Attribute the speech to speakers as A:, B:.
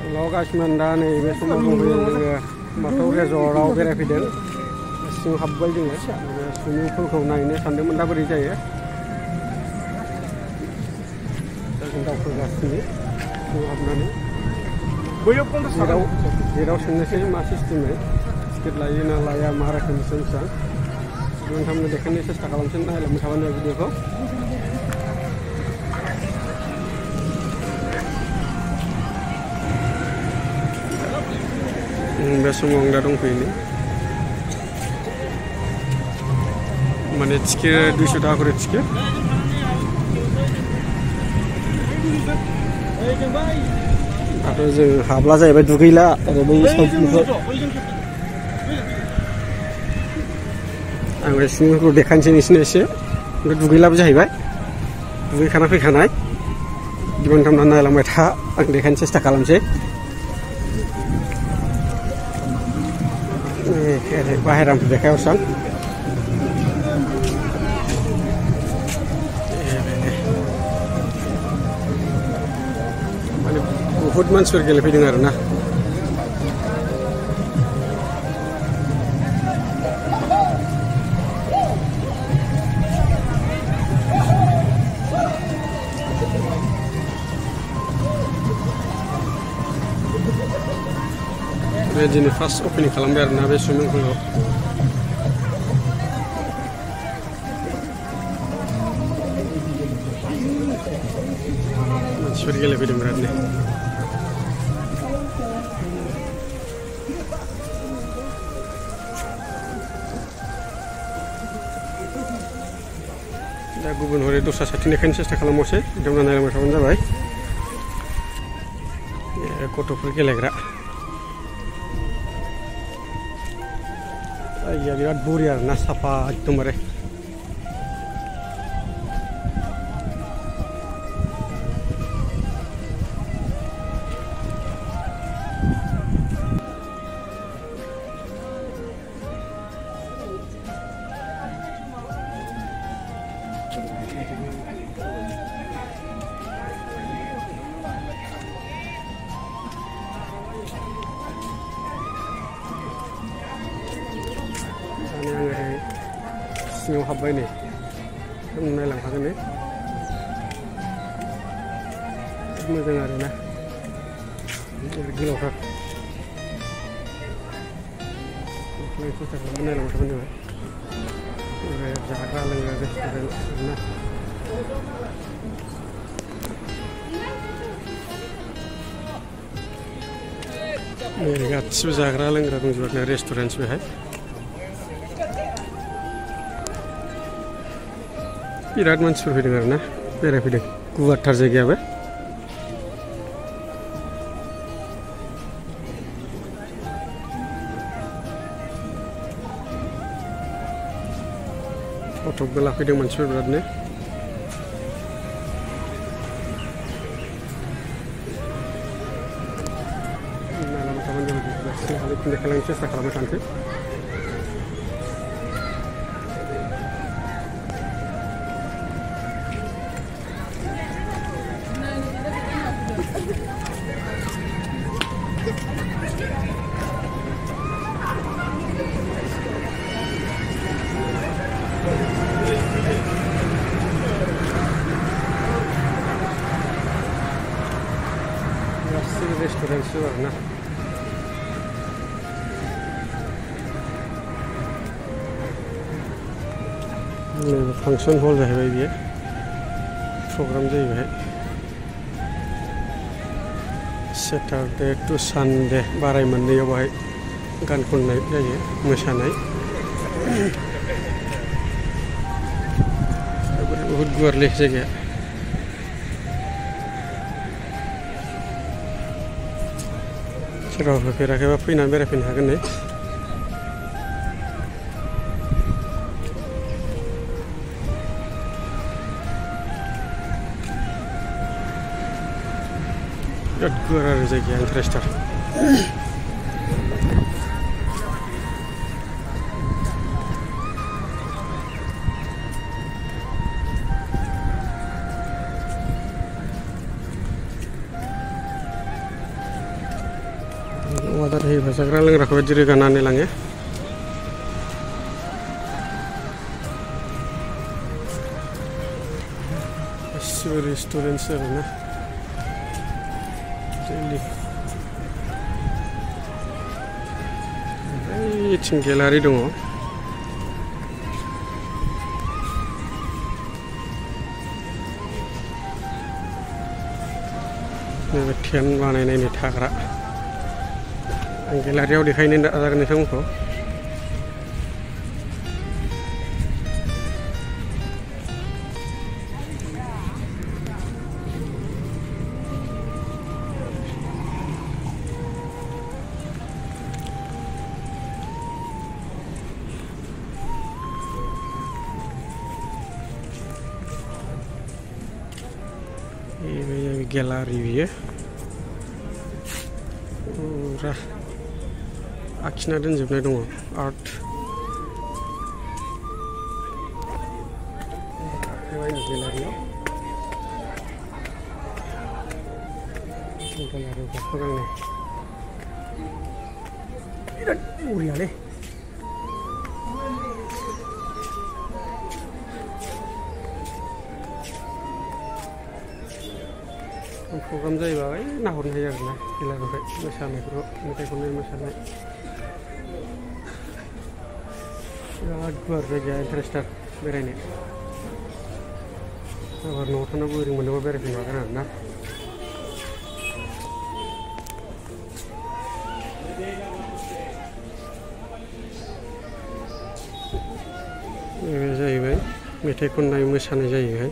A: गासिमोन दा नैबे समाव दंफैयो जोङो बाथौ रेजर्टआव बेरायफैदों सिङाव हाबबाय जोङो सुइमिं पुलखौ नायनो सानदोंमोन दा बोरै जायो दा जों दावखोगासिनो सिङाव हाबनानै गेटाव सोंनोसै मा सिस्टेमै टिकेट लायो ना लाया मा रोखोमनिसो मिथिया नोंथांमोननो देखायनो सेस्था खालामसै नायलांबाय थाबानो भिडिअखौ बे समाव आं दा दंफैयो माने टिकेट 200 टाका करे टिकेट दाथ' जों हाबला जाहैबाय दुगैला आरो बै साइडनिफ्राय आं बे सिंनिखौ देखायनोसै नोंसिनो एसे दुगैलाबो जाहैबाय दुगैखाना फैखानाय दिमान खालामनानै नायलांबाय था आं देखायनो सेस्था खालामसै बाहेरानिफ्राय देखायहरसां माने बहुद मानसिफोर गेलेफैदों आरोना दिनै फार्स्ट अपेनिं खालामबाय आरोना बे सुइमिं पुलखौ मानसिफोर गेलेफैदों बिरादनो दा गुबुन हरै दस्रा साइडथिं देखायनो सेस्था खालामबावसै नोंथांमोना नायलांबाय थाबानो जाबाय गथ'फोर गेलेग्रा जायगाया बिराद बरिया आरोना साफा एकदमबारे सिङाव हाबबाय नै नायलांखागोन मोजां आरोना गोलावथार सेस्था खालामनानै नायलांबाय थाबानो जाबाय जाग्रा लोंग्रा रेस्टुरेन्ट आरोना गासिबो जाग्रा लोंग्रा दंजोबो आरोना रेस्टुरेन्ट बेहाय बिराद मानसिफोर फैदों आरोना बेरायफैदों गुवारथार जायगायाबो फटकबो लाफैदों मानसिफोर बिरादनो नायलांबाय थाबानो जाबाय देखायलांनो सेस्था खालामबाय थानोसै रेस्टुरेन्ट आरोना फांसन हल जाहैबाय बियो प्रग्राम जायो बेहाय सेटारडे टु सानडे बाराय मोननैयाव बाहाय गान खननाय जायो मोसानाय बहुद गुवारलै जायगाया सोरबा फैफेराखैबा फैनानै बेरायफैनो हागोन नै बिराद गुवार आरो जायगाया इन्टारेस्टार अर्डार होयोबा जाग्रा लोंग्राखौ बिदि रोगानानै लाङो। गासिबो रेस्टुरेन्टसो आरोना दिल्ली। ओमफ्राय गेलारि दङ। नैबे टेन बानायनायनि थाग्रा आं गेलारियाव देखायनो नाजागोन नोंथांमोनखौ। ये गेलारि बियो फुरा आखिना दोनजोबनाय दङ आर्ट। गेलारियाव गाखोगांनाय बिराद बरियालै। प्रग्राम जायोबा नाहरनो हायो आरोना गेलारिनिफ्राय मोसानायफोरखौ मेथाइ खननाय मोसानाय बिराद गुवार जायगाया इन्टारेस्टार बेरायनो। एबार न'आव थाना बोरिं मोनोबा बेरायफैनो हागोन आरोना। बे जाहैबाय मेथाइ खननाय मोसानाय जाहैबाय।